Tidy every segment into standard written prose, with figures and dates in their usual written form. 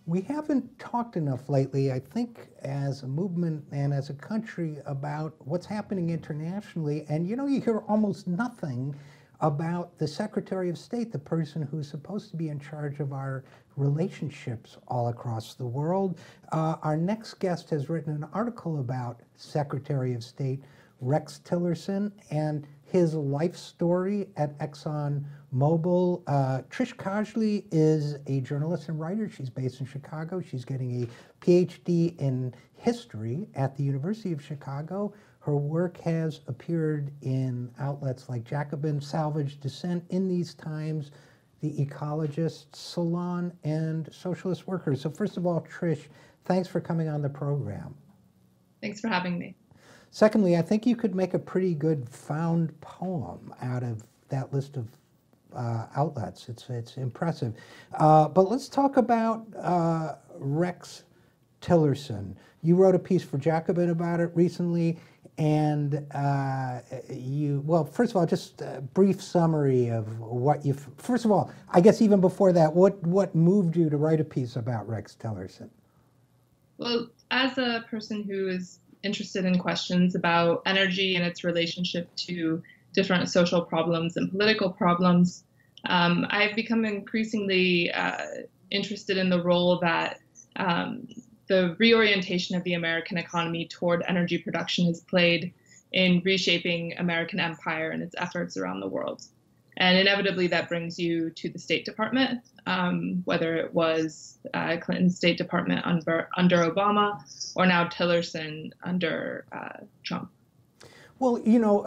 We haven't talked enough lately, I think, as a movement and as a country about what's happening internationally. And you hear almost nothing about the Secretary of State, the person who's supposed to be in charge of our relationships all across the world. Our next guest has written an article about Secretary of State Rex Tillerson and his life story at ExxonMobil. Trish Kahle is a journalist and writer. She's based in Chicago. She's getting a PhD in history at the University of Chicago. Her work has appeared in outlets like Jacobin, Salvage, Dissent, In These Times, The Ecologist, Salon, and Socialist Workers. So first of all, Trish, thanks for coming on the program. Thanks for having me. Secondly, I think you could make a pretty good found poem out of that list of outlets. It's impressive. But let's talk about Rex Tillerson. You wrote a piece for Jacobin about it recently, and well, first of all, just a brief summary of what you. First of all, I guess even before that, what moved you to write a piece about Rex Tillerson? Well, as a person who is interested in questions about energy and its relationship to different social problems and political problems, I've become increasingly interested in the role that the reorientation of the American economy toward energy production has played in reshaping American empire and its efforts around the world. And inevitably that brings you to the State Department, whether it was Clinton's State Department under Obama or now Tillerson under Trump. Well, you're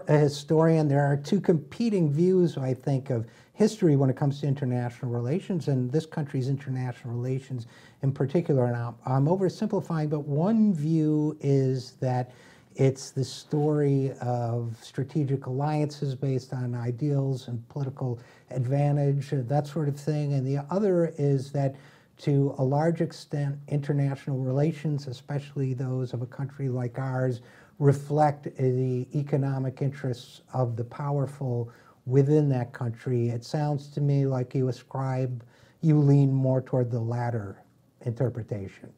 a historian. There are two competing views, I think, of history when it comes to international relations and this country's international relations in particular. And I'm oversimplifying, but one view is that it's the story of strategic alliances based on ideals and political advantage, that sort of thing. And the other is that to a large extent, international relations, especially those of a country like ours, reflect the economic interests of the powerful within that country. It sounds to me like you lean more toward the latter interpretation.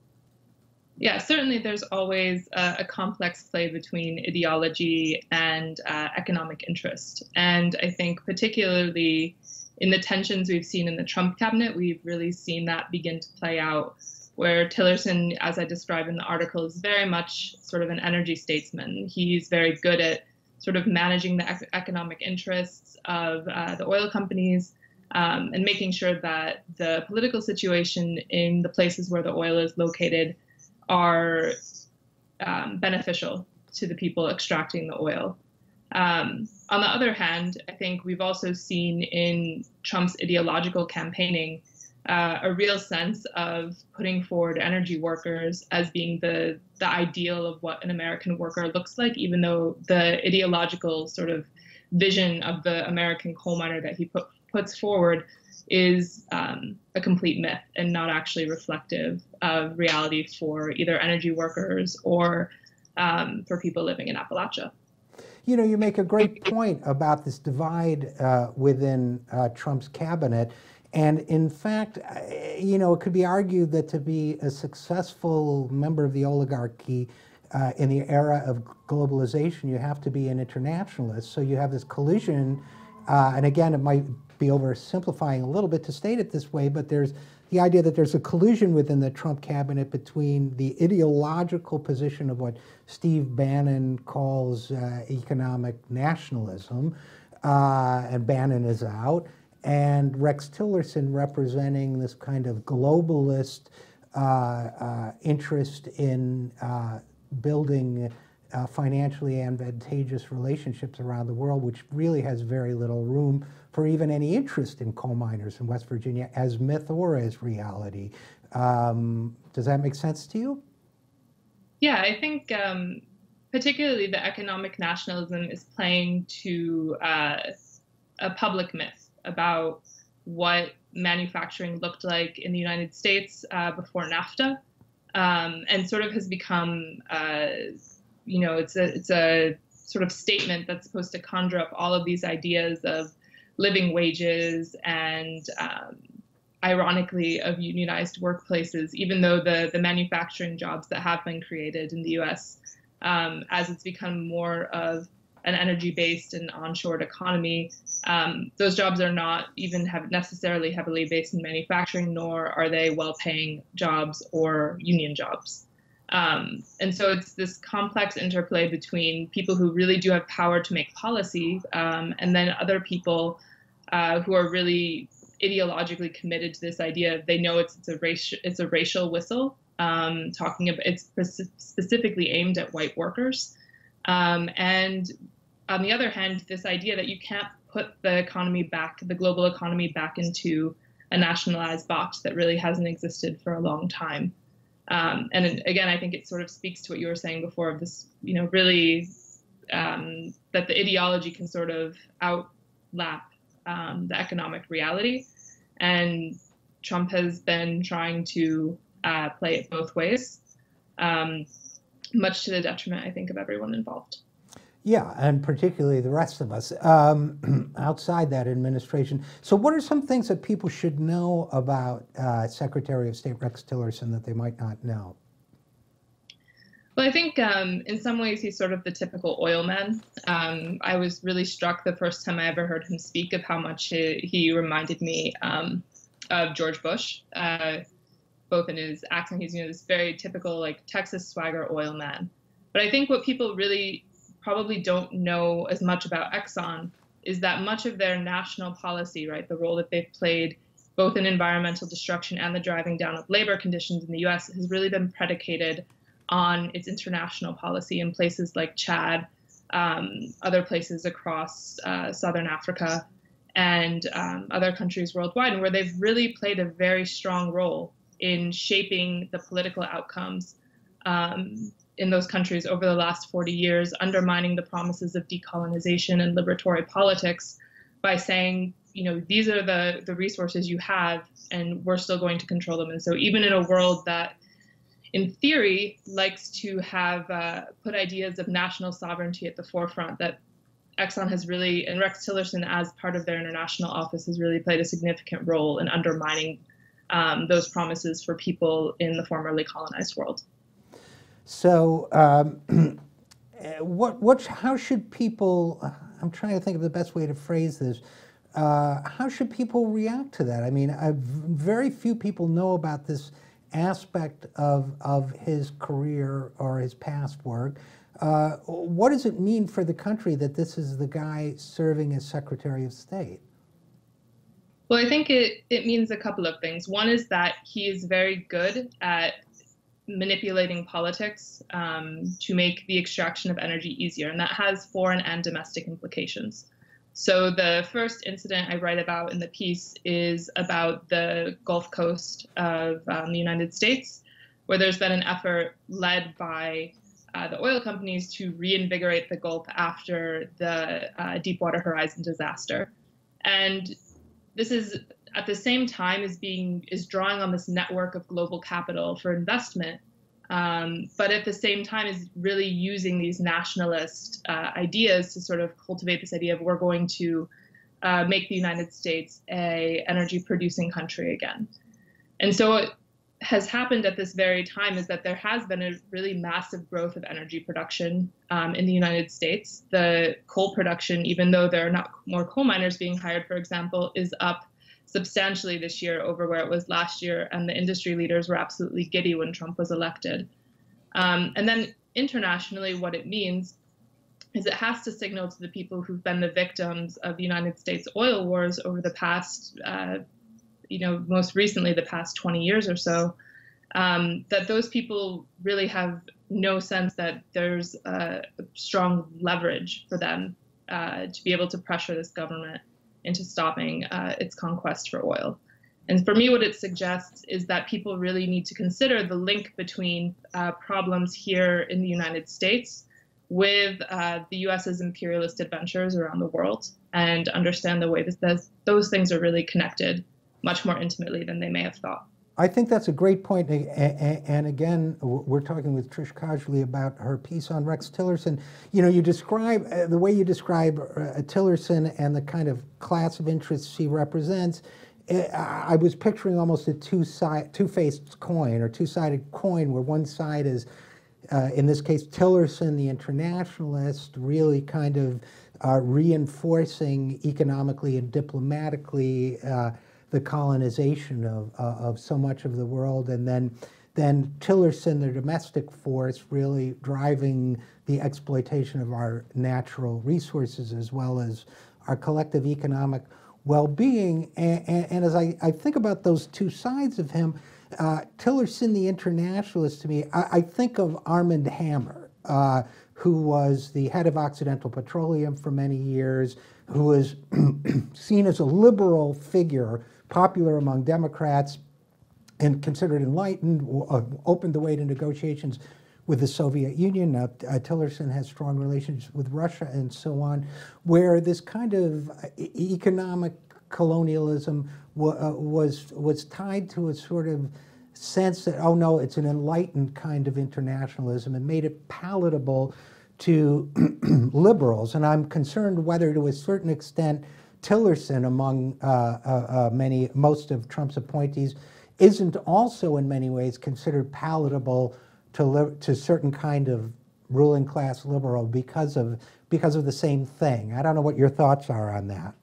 Yeah, certainly there's always a complex play between ideology and economic interest. And I think particularly in the tensions we've seen in the Trump cabinet, we've really seen that begin to play out, where Tillerson, as I describe in the article, is very much sort of an energy statesman. He's very good at sort of managing the economic interests of the oil companies and making sure that the political situation in the places where the oil is located are beneficial to the people extracting the oil. On the other hand, I think we've also seen in Trump's ideological campaigning a real sense of putting forward energy workers as being the ideal of what an American worker looks like, even though the ideological sort of vision of the American coal miner that he puts forward is a complete myth and not actually reflective of reality for either energy workers or for people living in Appalachia. You make a great point about this divide within Trump's cabinet. And in fact, it could be argued that to be a successful member of the oligarchy in the era of globalization, you have to be an internationalist. So you have this collision, and again, it might be oversimplifying a little bit to state it this way, but there's the idea that there's a collision within the Trump cabinet between the ideological position of what Steve Bannon calls economic nationalism, and Bannon is out, and Rex Tillerson representing this kind of globalist interest in building financially advantageous relationships around the world, which really has very little room for even any interest in coal miners in West Virginia as myth or as reality. Does that make sense to you? Yeah, I think particularly the economic nationalism is playing to a public myth about what manufacturing looked like in the United States before NAFTA, and sort of has become, it's a sort of statement that's supposed to conjure up all of these ideas of living wages and ironically, of unionized workplaces, even though the manufacturing jobs that have been created in the US, as it's become more of an energy-based and onshored economy, those jobs are not even necessarily heavily based in manufacturing, nor are they well-paying jobs or union jobs. And so it's this complex interplay between people who really do have power to make policy, and then other people who are really ideologically committed to this idea. They know it's a racial whistle, talking about it's specifically aimed at white workers, and on the other hand, this idea that you can't put the global economy back into a nationalized box that really hasn't existed for a long time. And again, I think it sort of speaks to what you were saying before of this, really that the ideology can sort of outlap the economic reality. And Trump has been trying to play it both ways, much to the detriment, I think, of everyone involved. Yeah, and particularly the rest of us outside that administration. So what are some things that people should know about Secretary of State Rex Tillerson that they might not know? Well, I think in some ways he's sort of the typical oil man. I was really struck the first time I ever heard him speak of how much he reminded me of George Bush, both in his accent. He's this very typical like Texas swagger oil man. But I think what people really probably don't know as much about Exxon is that much of their national policy, right, the role that they've played both in environmental destruction and the driving down of labor conditions in the US has really been predicated on its international policy in places like Chad, other places across Southern Africa, and other countries worldwide, and where they've really played a very strong role in shaping the political outcomes in those countries over the last 40 years, undermining the promises of decolonization and liberatory politics by saying, these are the resources you have, and we're still going to control them. And so even in a world that, in theory, likes to have put ideas of national sovereignty at the forefront, that Exxon has really, and Rex Tillerson as part of their international office, has really played a significant role in undermining those promises for people in the formerly colonized world. So how should people, I'm trying to think of the best way to phrase this, how should people react to that? I mean, very few people know about this aspect of his career or his past work. What does it mean for the country that this is the guy serving as Secretary of State? Well, I think it means a couple of things. One is that he is very good at manipulating politics to make the extraction of energy easier, and that has foreign and domestic implications. So the first incident I write about in the piece is about the Gulf Coast of the United States, where there's been an effort led by the oil companies to reinvigorate the Gulf after the Deepwater Horizon disaster. And this is at the same time is drawing on this network of global capital for investment, but at the same time is really using these nationalist ideas to sort of cultivate this idea of we're going to make the United States a energy producing country again. And so what has happened at this very time is that there has been a really massive growth of energy production in the United States. The coal production, even though there are not more coal miners being hired, for example, is up substantially this year over where it was last year, and the industry leaders were absolutely giddy when Trump was elected. And then internationally, what it means is it has to signal to the people who've been the victims of the United States oil wars over the past, most recently the past 20 years or so, that those people really have no sense that there's a strong leverage for them to be able to pressure this government into stopping its conquest for oil. And for me, what it suggests is that people really need to consider the link between problems here in the United States with the US's imperialist adventures around the world, and understand the way that those things are really connected much more intimately than they may have thought. I think that's a great point. And again, we're talking with Trish Kahle about her piece on Rex Tillerson. You describe the way you describe Tillerson and the kind of class of interests she represents I was picturing almost a two-faced coin or two-sided coin, where one side is, in this case, Tillerson, the internationalist, really kind of reinforcing economically and diplomatically the colonization of so much of the world, and then Tillerson, the domestic force, really driving the exploitation of our natural resources as well as our collective economic well-being. And as I think about those two sides of him, Tillerson, the internationalist, to me, I think of Armand Hammer, who was the head of Occidental Petroleum for many years, who was seen as a liberal figure, popular among Democrats, and considered enlightened, opened the way to negotiations with the Soviet Union. Now, Tillerson has strong relations with Russia and so on, where this kind of economic colonialism was tied to a sort of sense that, oh no, it's an enlightened kind of internationalism, and made it palatable to liberals. And I'm concerned whether, to a certain extent, Tillerson, among most of Trump's appointees, isn't also in many ways considered palatable to certain kind of ruling class liberal because of the same thing. I don't know what your thoughts are on that.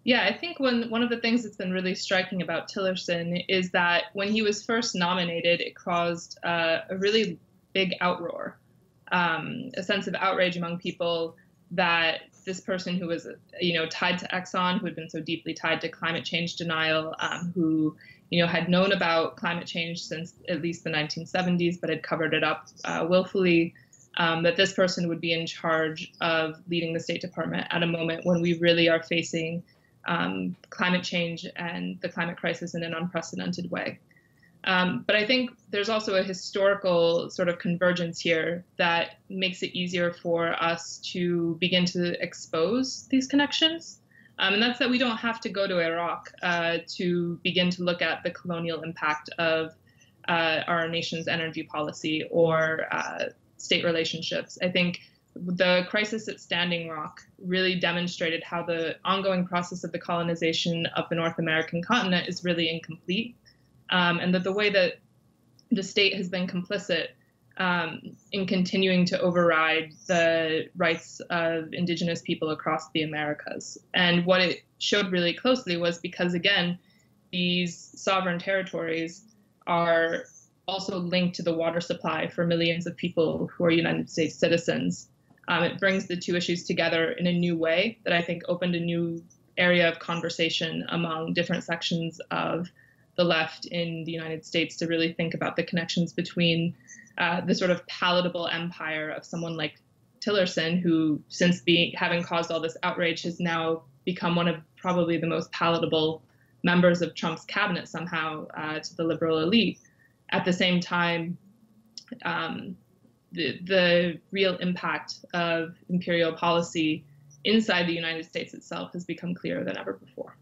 Yeah, I think one of the things that's been really striking about Tillerson is that when he was first nominated, it caused a really big outroar, a sense of outrage among people that this person who was, tied to Exxon, who had been so deeply tied to climate change denial, who had known about climate change since at least the 1970s, but had covered it up willfully, that this person would be in charge of leading the State Department at a moment when we really are facing climate change and the climate crisis in an unprecedented way. But I think there's also a historical sort of convergence here that makes it easier for us to begin to expose these connections. And that's that we don't have to go to Iraq to begin to look at the colonial impact of our nation's energy policy or state relationships. I think the crisis at Standing Rock really demonstrated how the ongoing process of the colonization of the North American continent is really incomplete, and that the way that the state has been complicit in continuing to override the rights of indigenous people across the Americas. And what it showed really closely was because, again, these sovereign territories are also linked to the water supply for millions of people who are United States citizens. It brings the two issues together in a new way that I think opened a new area of conversation among different sections of the left in the United States to really think about the connections between the sort of palatable empire of someone like Tillerson, who, since having caused all this outrage, has now become one of probably the most palatable members of Trump's cabinet somehow to the liberal elite. At the same time, the real impact of imperial policy inside the United States itself has become clearer than ever before.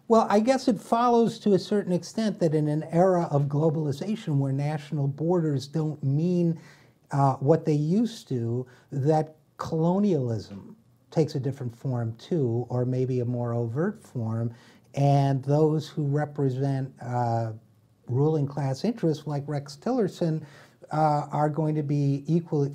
Well, I guess it follows to a certain extent that in an era of globalization where national borders don't mean what they used to, that colonialism takes a different form too, or maybe a more overt form, and those who represent ruling class interests like Rex Tillerson are going to be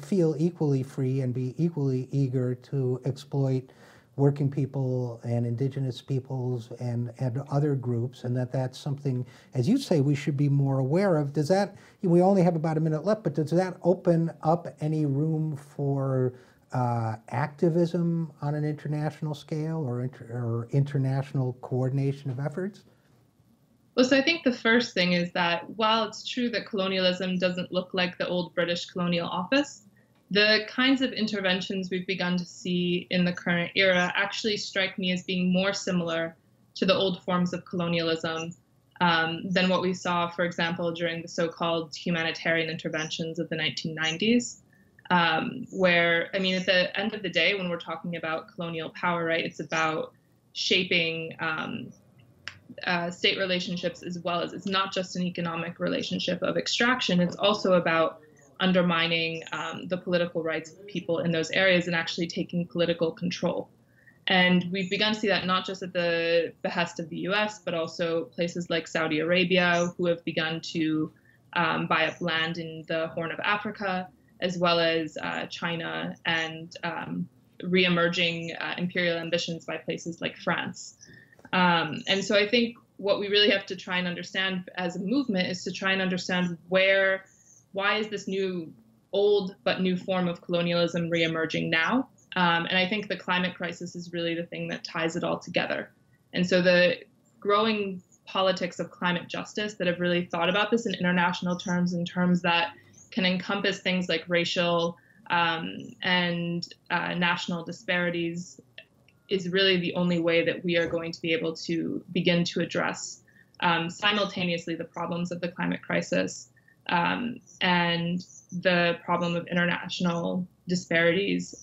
feel equally free and be equally eager to exploit working people and indigenous peoples and other groups, and that's something, as you say, we should be more aware of. Does that, we only have about a minute left, but does that open up any room for activism on an international scale or international coordination of efforts? Well, so I think the first thing is that while it's true that colonialism doesn't look like the old British colonial office, the kinds of interventions we've begun to see in the current era actually strike me as being more similar to the old forms of colonialism than what we saw, for example, during the so-called humanitarian interventions of the 1990s, where, I mean, at the end of the day, when we're talking about colonial power, right, it's about shaping state relationships as well as, it's not just an economic relationship of extraction, it's also about undermining the political rights of people in those areas and actually taking political control. And we've begun to see that not just at the behest of the US, but also places like Saudi Arabia, who have begun to buy up land in the Horn of Africa, as well as China and re-emerging imperial ambitions by places like France. And so I think what we really have to try and understand as a movement is to try and understand why is this old but new form of colonialism re-emerging now? And I think the climate crisis is really the thing that ties it all together. And so the growing politics of climate justice that have really thought about this in international terms, in terms that can encompass things like racial and national disparities, is really the only way that we are going to be able to begin to address simultaneously the problems of the climate crisis and the problem of international disparities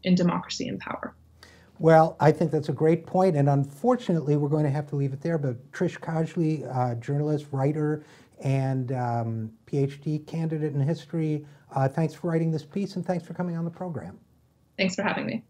in democracy and power. Well, I think that's a great point, and unfortunately, we're going to have to leave it there. But Trish Kahle, journalist, writer, and PhD candidate in history, thanks for writing this piece, and thanks for coming on the program. Thanks for having me.